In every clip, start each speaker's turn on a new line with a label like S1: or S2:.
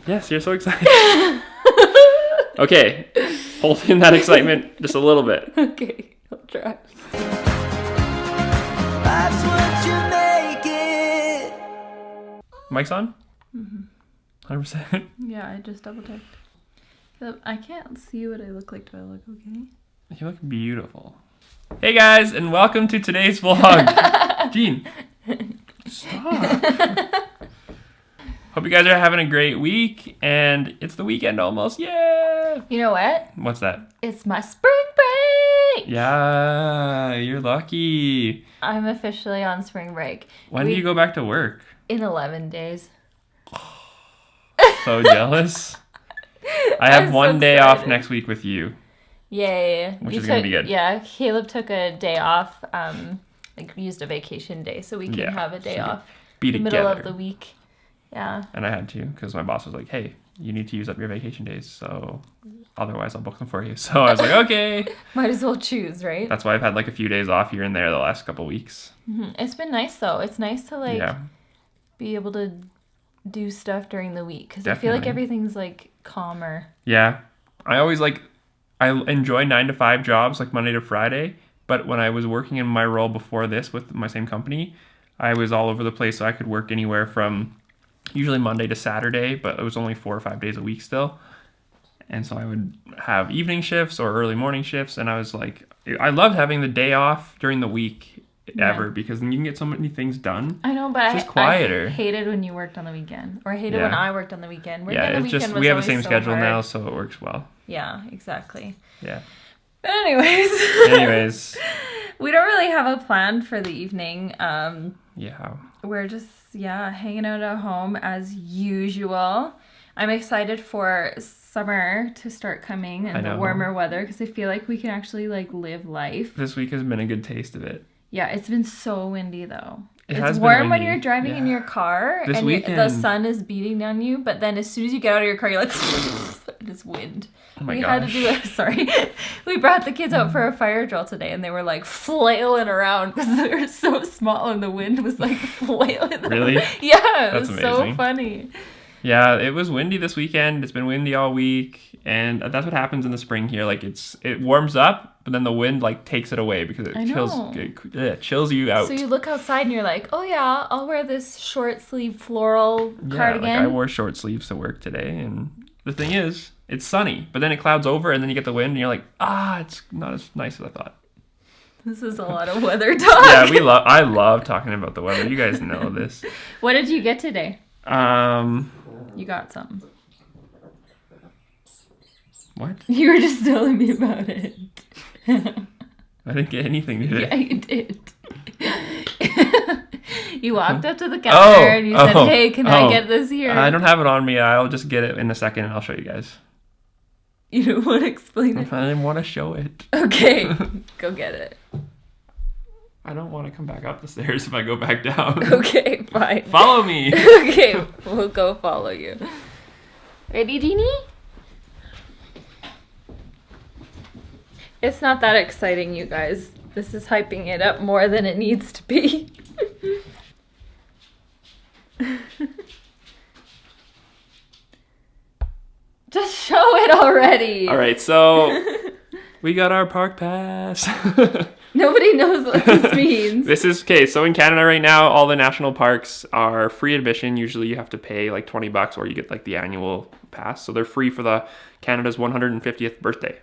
S1: Yes, you're so excited. Okay, hold in that excitement just a little bit.
S2: Okay, I'll try.
S3: That's what you make it.
S1: Mic's on?
S2: Mm-hmm.
S1: 100%.
S2: Yeah, I just double checked. I can't see what I look like. Do I look okay?
S1: You look beautiful. Hey guys, and welcome to today's vlog. Jean, stop. Hope you guys are having a great week, and it's the weekend almost. Yeah.
S2: You know what?
S1: What's that?
S2: It's my spring break!
S1: Yeah, you're lucky.
S2: I'm officially on spring break.
S1: When do you go back to work?
S2: In 11 days.
S1: So jealous. I have
S2: I'm
S1: one
S2: so
S1: day
S2: excited.
S1: off next week with you.
S2: Yay.
S1: Which is gonna be good.
S2: Yeah, Caleb took a day off, used a vacation day, so we can
S1: Yeah,
S2: have a day
S1: so
S2: off
S1: be
S2: in the middle
S1: together.
S2: of the week. Yeah.
S1: And I had to, because my boss was like, hey, you need to use up your vacation days, so otherwise I'll book them for you. So I was like, okay.
S2: Might as well choose, right?
S1: That's why I've had like a few days off here and there the last couple weeks.
S2: Mm-hmm. It's been nice, though. It's nice to,
S1: Yeah.
S2: be able to do stuff during the week, because I feel like
S1: Definitely.
S2: everything's, calmer.
S1: Yeah. I always I enjoy 9 to 5 jobs, like Monday to Friday. But when I was working in my role before this with my same company, I was all over the place. So I could work anywhere from usually Monday to Saturday, but it was only 4 or 5 days a week still. And so I would have evening shifts or early morning shifts. And I was like, I loved having the day off during the week ever, because then you can get so many things done.
S2: I know, but
S1: It's just quieter.
S2: I hated when you worked on the weekend. Or I hated when I worked on the weekend. Working on the
S1: It's
S2: weekend
S1: just,
S2: was
S1: we have the
S2: always
S1: same
S2: so
S1: schedule
S2: hard.
S1: now, so it works well.
S2: Yeah, exactly.
S1: Yeah.
S2: But anyways.
S1: Anyways.
S2: We don't really have a plan for the evening.
S1: Yeah.
S2: We're just, hanging out at home as usual. I'm excited for summer to start coming and the warmer weather, because I feel like we can actually live life.
S1: This week has been a good taste of it.
S2: Yeah, it's been so windy though.
S1: It's
S2: warm when you're driving in your car
S1: This
S2: and
S1: weekend,
S2: the sun is beating on you, but then as soon as you get out of your car, you're like, this wind.
S1: Oh my
S2: We
S1: gosh.
S2: had to do it. Sorry. We brought the kids out for a fire drill today, and they were flailing around because they were so small and the wind was flailing.
S1: Really?
S2: Yeah, it
S1: That's
S2: was so
S1: amazing.
S2: funny.
S1: Yeah, it was windy this weekend. It's been windy all week, and that's what happens in the spring here. It warms up, but then the wind takes it away because it chills you out.
S2: So you look outside and you're like, oh yeah, I'll wear this short sleeve floral cardigan.
S1: I wore short sleeves to work today, and the thing is, it's sunny, but then it clouds over, and then you get the wind, and you're like, it's not as nice as I thought.
S2: This is a lot of weather talk.
S1: Yeah, I love talking about the weather. You guys know this.
S2: What did you get today? You got something.
S1: What?
S2: You were just telling me about it.
S1: I didn't get anything today.
S2: Yeah, you did. You walked up to the counter and you said, hey, can I get this here?
S1: I don't have it on me. I'll just get it in a second and I'll show you guys.
S2: You don't want to explain it?
S1: I didn't want to show it.
S2: Okay, go get it.
S1: I don't want to come back up the stairs if I go back down.
S2: Okay, fine.
S1: Follow me.
S2: Okay, we'll go follow you. Ready, Jeannie? It's not that exciting, you guys. This is hyping it up more than it needs to be. Just show it already.
S1: All right, so we got our park pass.
S2: Nobody knows what this means.
S1: This is okay. So in Canada right now, all the national parks are free admission. Usually you have to pay $20 or you get the annual pass. So they're free for the Canada's 150th birthday.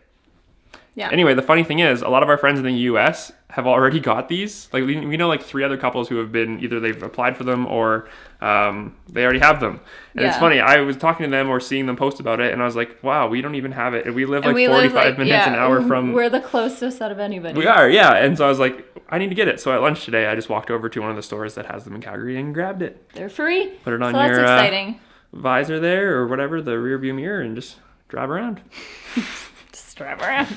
S2: Yeah.
S1: Anyway, the funny thing is, a lot of our friends in the U.S. have already got these. We know 3 other couples who have been, either they've applied for them or they already have them. And it's funny, I was talking to them or seeing them post about it, and I was like, wow, we don't even have it. And we live 45 minutes an hour from...
S2: We're the closest out of anybody.
S1: We are, yeah. And so I was like, I need to get it. So at lunch today, I just walked over to one of the stores that has them in Calgary and grabbed it.
S2: They're free.
S1: Put it on
S2: so
S1: your
S2: that's exciting.
S1: Visor there or whatever, the rear view mirror, and just drive around.
S2: Drive around.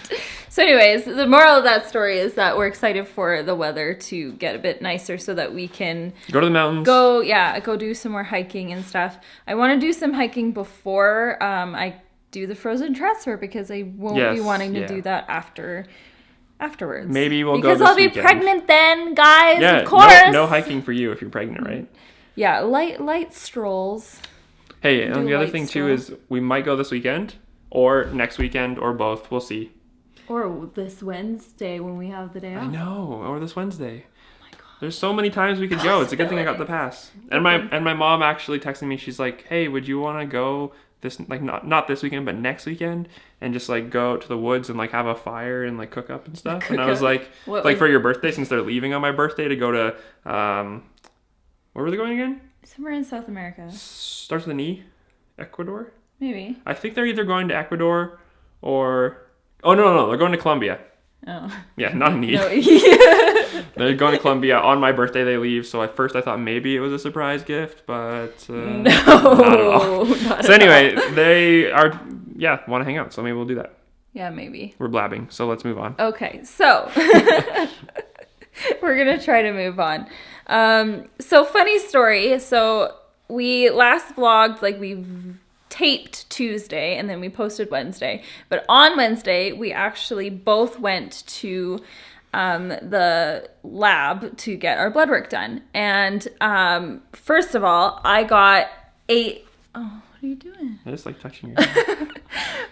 S2: So anyways, the moral of that story is that we're excited for the weather to get a bit nicer so that we can
S1: go to the mountains.
S2: Go do some more hiking and stuff. I want to do some hiking before I do the frozen transfer, because I won't be wanting to do that afterwards.
S1: Maybe we'll
S2: because
S1: go this
S2: I'll be
S1: weekend.
S2: Pregnant then, guys.
S1: Yeah,
S2: of course.
S1: No hiking for you if you're pregnant, right?
S2: Yeah, light strolls.
S1: Hey, and
S2: Do
S1: the other
S2: light
S1: thing
S2: still.
S1: too is we might go this weekend or next weekend or both. We'll see.
S2: Or this Wednesday when we have the day off.
S1: I know, or this Wednesday.
S2: Oh my God.
S1: There's so many times we could go. It's a good thing I got the pass. And my mom actually texted me. She's like, "Hey, would you want to go this like not this weekend, but next weekend, and just like go out to the woods and like have a fire and like cook up and stuff?" And I was like,
S2: What
S1: like
S2: was-
S1: for your birthday, since they're leaving on my birthday to go to where were they going again?
S2: Somewhere in South America.
S1: Starts with an E, Ecuador.
S2: Maybe.
S1: I think they're either going to Ecuador or no, they're going to Colombia.
S2: Oh.
S1: Yeah, not an E.
S2: No.
S1: They're going to Colombia on my birthday. They leave, so at first I thought maybe it was a surprise gift, but
S2: No.
S1: not at all.
S2: Not
S1: So
S2: at
S1: anyway,
S2: all.
S1: they are want to hang out, so maybe we'll do that.
S2: Yeah, maybe.
S1: We're blabbing, so let's move on.
S2: Okay, so we're gonna try to move on. So funny story. So we last vlogged, like we taped Tuesday and then we posted Wednesday. But on Wednesday, we actually both went to the lab to get our blood work done. And first of all, I got 8. Oh, what are you doing?
S1: I just like touching your hand.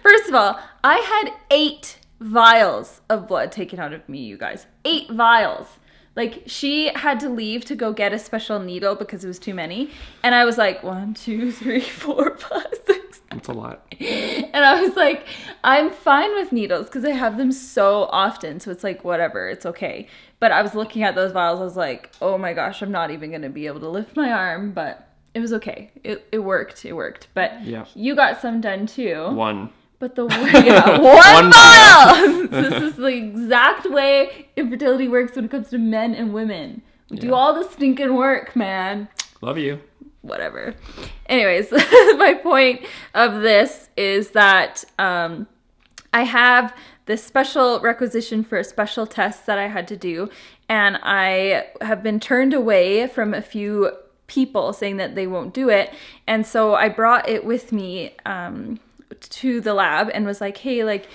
S2: First of all, I had 8 vials of blood taken out of me, you guys. 8 vials. Like, she had to leave to go get a special needle because it was too many. And I was like, 1, 2, 3, 4, 5, 6.
S1: That's a lot.
S2: And I was like, I'm fine with needles because I have them so often. So it's like, whatever, it's okay. But I was looking at those vials. I was like, oh my gosh, I'm not even going to be able to lift my arm. But it was okay. It worked. It worked. But
S1: Yeah.
S2: you got some done too.
S1: 1.
S2: But the one vial! This is the exact way infertility works when it comes to men and women. We do all the stinking work, man.
S1: Love you.
S2: Whatever. Anyways, my point of this is that I have this special requisition for a special test that I had to do, and I have been turned away from a few people saying that they won't do it, and so I brought it with me to the lab and was like, hey, like,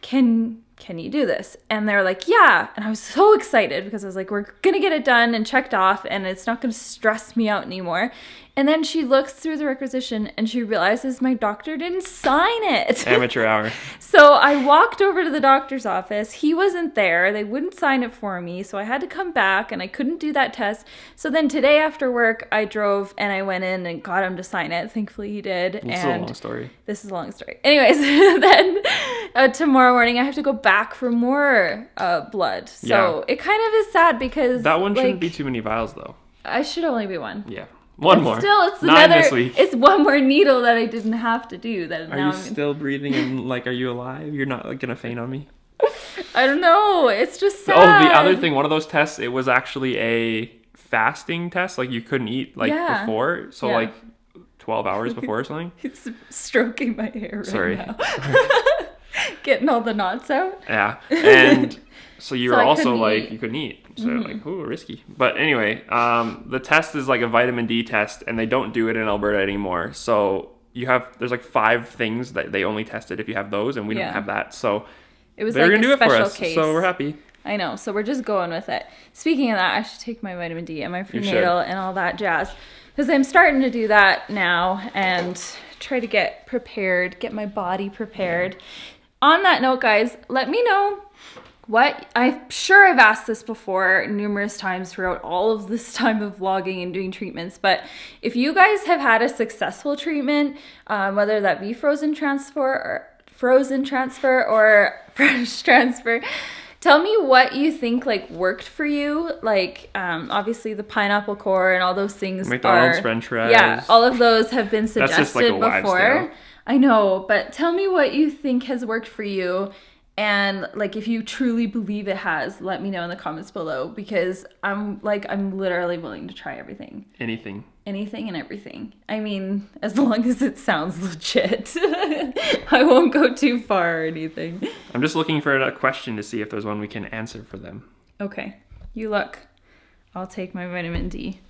S2: can you do this? And they're like, yeah. And I was so excited because I was like, we're gonna get it done and checked off and it's not gonna stress me out anymore. And then she looks through the requisition and she realizes my doctor didn't sign it.
S1: Amateur hour.
S2: So I walked over to the doctor's office. He wasn't there. They wouldn't sign it for me. So I had to come back and I couldn't do that test. So then today after work, I drove and I went in and got him to sign it. Thankfully he did.
S1: This is a long story.
S2: This is a long story. Anyways, then tomorrow morning I have to go back for more blood. So it kind of is sad because
S1: That one shouldn't
S2: like,
S1: be too many vials though.
S2: I should only be one.
S1: Yeah. One
S2: But
S1: more.
S2: Still, it's
S1: 9
S2: another.
S1: this week.
S2: It's one more needle that I didn't have to do. That
S1: Are
S2: now
S1: you still breathing and like, are you alive? You're not like gonna faint on me?
S2: I don't know. It's just sad.
S1: Oh, the other thing, one of those tests, it was actually a fasting test. Like you couldn't eat like before, so
S2: Yeah.
S1: like 12 hours before or something.
S2: It's stroking my hair right
S1: Sorry.
S2: now. Getting all the knots out.
S1: Yeah, and so you
S2: So
S1: were
S2: I
S1: also
S2: couldn't
S1: like
S2: eat.
S1: you couldn't eat, so like ooh, risky. But anyway, the test is like a vitamin D test, and they don't do it in Alberta anymore. So there's like 5 things that they only tested if you have those, and we don't have that. So
S2: It was
S1: they're
S2: like
S1: gonna do
S2: a
S1: it for
S2: special
S1: us.
S2: case.
S1: So we're happy.
S2: I know. So we're just going with it. Speaking of that, I should take my vitamin D and my
S1: You
S2: prenatal and all that jazz. Because I'm starting to do that now and try to get prepared, get my body prepared. On that note, guys, let me know what, I'm sure I've asked this before numerous times throughout all of this time of vlogging and doing treatments, but if you guys have had a successful treatment, whether that be frozen transfer or fresh transfer, tell me what you think like worked for you. Like obviously the pineapple core and all those things.
S1: McDonald's French fries.
S2: Yeah, all of those have been
S1: That's
S2: suggested
S1: just like a wives'
S2: before.
S1: tale.
S2: I know, but tell me what you think has worked for you. And like if you truly believe it has, let me know in the comments below because I'm literally willing to try everything.
S1: Anything
S2: and everything. I mean, as long as it sounds legit. I won't go too far or anything.
S1: I'm just looking for a question to see if there's one we can answer for them.
S2: Okay, you look. I'll take my vitamin D.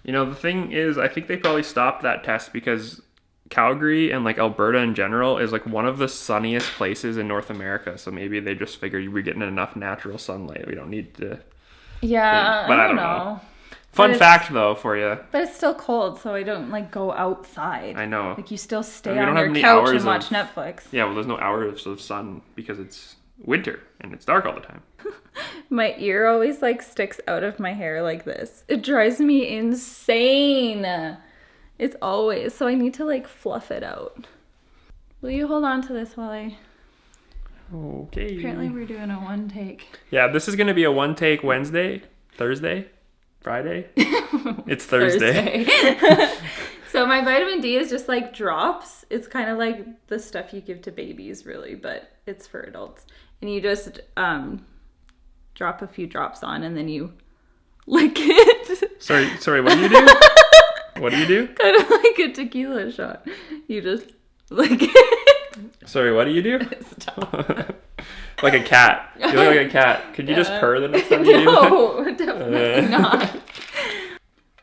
S1: You know, the thing is, I think they probably stopped that test because Calgary and like Alberta in general is like one of the sunniest places in North America. So maybe they just figured we're getting enough natural sunlight. We don't need to.
S2: Yeah,
S1: But
S2: I don't know.
S1: Fun
S2: it's-
S1: fact though for you.
S2: But it's still cold, so I don't like go outside.
S1: I know.
S2: Like you still stay
S1: And we don't
S2: on
S1: have
S2: your
S1: many
S2: couch
S1: hours
S2: and watch
S1: of-
S2: Netflix.
S1: Yeah, well, there's no hours of sun because it's winter and it's dark all the time.
S2: My ear always like sticks out of my hair like this. It drives me insane. It's always, so I need to like fluff it out. Will you hold on to this while I...
S1: Okay.
S2: Apparently we're doing a one take.
S1: Yeah, this is going to be a one take Wednesday, Thursday, Friday. It's Thursday.
S2: So my vitamin D is just like drops. It's kind of like the stuff you give to babies really, but it's for adults. And you just drop a few drops on and then you lick it.
S1: Sorry, what do you do? What do you do?
S2: Kind of like a tequila shot. You just lick it.
S1: Sorry, what do you do?
S2: Stop.
S1: Like a cat. You look like a cat. Could you just purr the next time you do that?
S2: No, definitely not.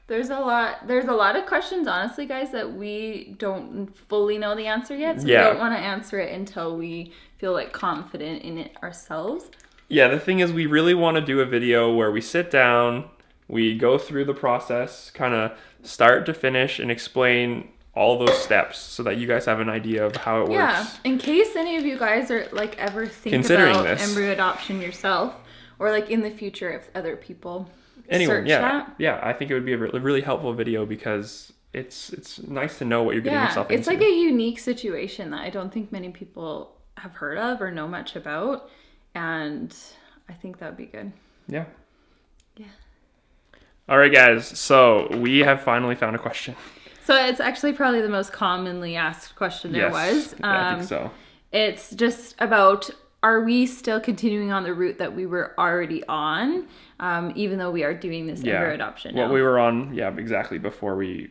S2: There's a lot of questions, honestly, guys, that we don't fully know the answer yet. So
S1: Yeah.
S2: we don't want to answer it until we feel like confident in it ourselves.
S1: Yeah, the thing is we really want to do a video where we sit down, we go through the process, kind of start to finish and explain all those steps so that you guys have an idea of how it
S2: Yeah,
S1: works.
S2: in case any of you guys are like ever think
S1: Considering
S2: about
S1: this.
S2: embryo adoption yourself, or like in the future if other people search
S1: yeah.
S2: that.
S1: Yeah, I think it would be a really helpful video because it's nice to know what you're getting yourself into.
S2: It's like a unique situation that I don't think many people have heard of or know much about, and I think that would be good.
S1: Yeah.
S2: Yeah.
S1: All right, guys. So we have finally found a question.
S2: So it's actually probably the most commonly asked question there was.
S1: Yeah, I think so.
S2: It's just about, are we still continuing on the route that we were already on, even though we are doing this embryo adoption now?
S1: What we were on, exactly, before we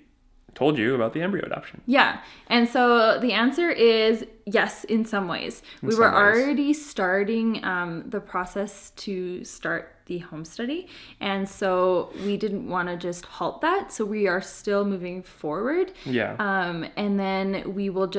S1: told you about the embryo adoption.
S2: Yeah. And so the answer is yes, in some ways. We were already starting the process to start the home study. And so we didn't want to just halt that. So we are still moving forward.
S1: Yeah.
S2: And then we will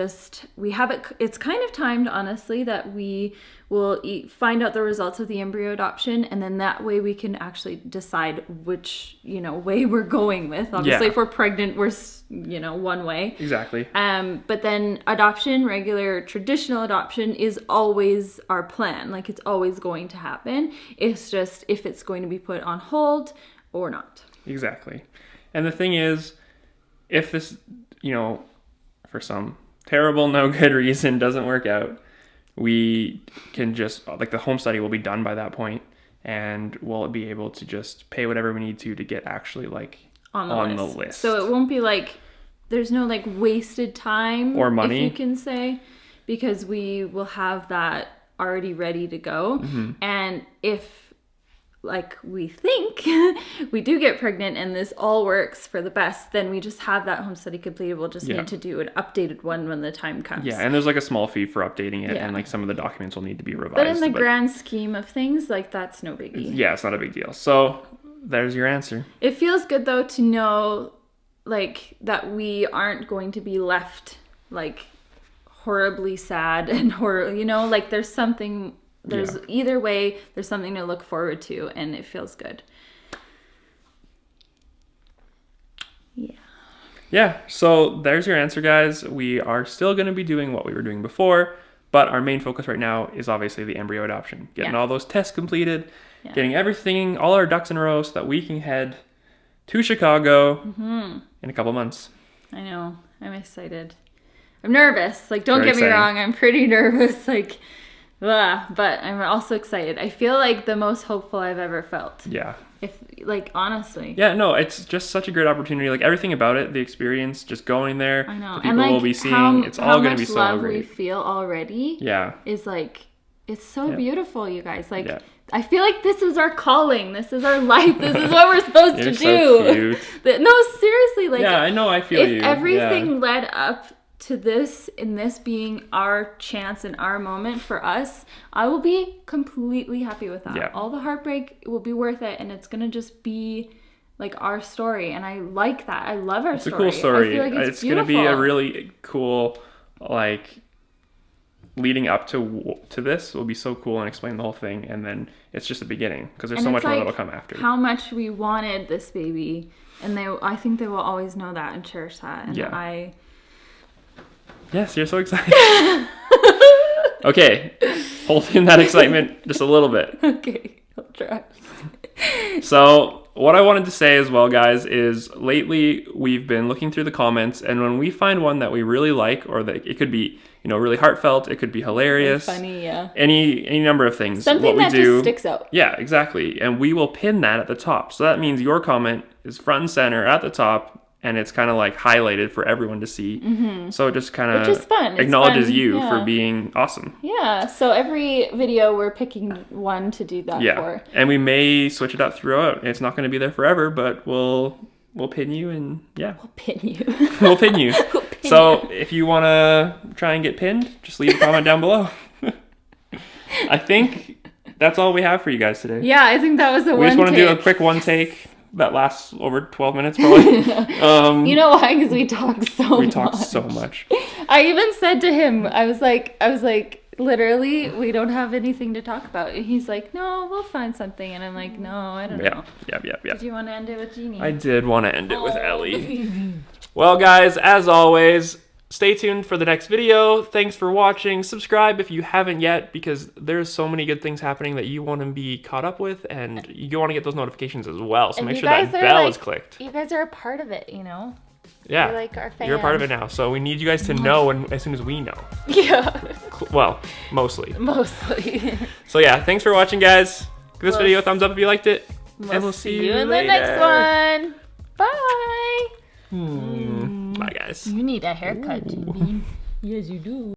S2: we have it's kind of timed, honestly, that we will find out the results of the embryo adoption. And then that way we can actually decide which, way we're going with. Obviously, if we're pregnant, we're, one way.
S1: Exactly.
S2: But then adoption, regular traditional adoption is always our plan. Like it's always going to happen. It's just if it's going to be put on hold or not.
S1: Exactly. And the thing is, if this, for some terrible, no good reason doesn't work out, we can just, like the home study will be done by that point and we'll be able to just pay whatever we need to get actually like on the list.
S2: So it won't be like, there's no like wasted time
S1: or money,
S2: if you can say, because we will have that already ready to go.
S1: Mm-hmm.
S2: And if like we think we do get pregnant and this all works for the best, then we just have that home study completed. We'll just need to do an updated one when the time comes.
S1: Yeah, and there's like a small fee for updating it and like some of the documents will need to be revised.
S2: But in the grand scheme of things, like that's no biggie.
S1: Yeah, it's not a big deal. So there's your answer.
S2: It feels good though to know like that we aren't going to be left like horribly sad and like there's something, either way, there's something to look forward to and it feels good.
S1: Yeah, so there's your answer, guys. We are still going to be doing what we were doing before, but our main focus right now is obviously the embryo adoption. Getting all those tests completed, getting everything, all our ducks in a row so that we can head to Chicago in a couple months.
S2: I know. I'm excited. I'm nervous. Like, don't
S1: Very
S2: get me
S1: exciting.
S2: wrong. I'm pretty nervous. Like, but I'm also excited. I feel like the most hopeful I've ever felt.
S1: Yeah.
S2: If, like, honestly.
S1: Yeah, no, it's just such a great opportunity. Like, everything about it, the experience, just going there,
S2: I know.
S1: the people
S2: And like
S1: we'll be seeing, it's all going to be so
S2: how much love we
S1: great.
S2: feel already.
S1: Yeah.
S2: Is like, it's so
S1: Yeah.
S2: beautiful, you guys. Like,
S1: Yeah.
S2: I feel like this is our calling. This is our life. This is what we're supposed
S1: You're
S2: to
S1: so
S2: do.
S1: cute.
S2: No, seriously. Like,
S1: Yeah, I know, I feel you.
S2: if everything
S1: Yeah.
S2: led up to this and this being our chance and our moment for us, I will be completely happy with that.
S1: Yeah.
S2: All the heartbreak will be worth it, and it's gonna just be like our story, and I like that. I love our
S1: It's a
S2: story.
S1: cool story.
S2: I feel like it's
S1: going to be a
S2: beautiful.
S1: really cool, like, leading up to this will be so cool and explain the whole thing, and then it's just the beginning because there's so much more that'll come after.
S2: How much we wanted this baby, and I think they will always know that and cherish that. And
S1: yeah. Yes, you're so excited. Okay, hold in that excitement just a little bit.
S2: Okay, I'll try.
S1: So what I wanted to say as well, guys, is lately we've been looking through the comments, and when we find one that we really like, or that it could be, really heartfelt, it could be hilarious,
S2: funny, yeah,
S1: any number of things.
S2: Something
S1: what we do,
S2: just sticks out.
S1: Yeah, exactly, and we will pin that at the top. So that means your comment is front and center at the top, and it's kind of like highlighted for everyone to see. Mm-hmm. So it just kind of acknowledges you for being awesome.
S2: Yeah, so every video we're picking one to do that for.
S1: And we may switch it up throughout. It's not going to be there forever, but we'll pin you, and
S2: We'll pin you.
S1: We'll pin you. So if you want to try and get pinned, just leave a comment down below. I think that's all we have for you guys today.
S2: Yeah, I think that was the one
S1: We just want to do a quick one take. That lasts over 12 minutes probably.
S2: You know why? Because we talk so much.
S1: We talk so much.
S2: I even said to him, I was like, literally, we don't have anything to talk about. And he's like, no, we'll find something. And I'm like, no, I don't know.
S1: Yeah.
S2: Did you want to end it with Jeannie?
S1: I did want to end it with Ellie. Well, guys, as always, stay tuned for the next video. Thanks for watching. Subscribe if you haven't yet, because there's so many good things happening that you want to be caught up with, and you want to get those notifications as well. So make sure that bell is clicked.
S2: You guys are a part of it,
S1: Yeah.
S2: You're like our fans.
S1: You're a part of it now. So we need you guys to know as soon as we know.
S2: Yeah.
S1: Well, mostly.
S2: Mostly.
S1: So yeah, thanks for watching, guys. Give this video a thumbs up if you liked it. And we'll see you
S2: in
S1: later.
S2: the next one. Bye.
S1: Bye, guys.
S2: You need a haircut, Jeannie. Yes, you do.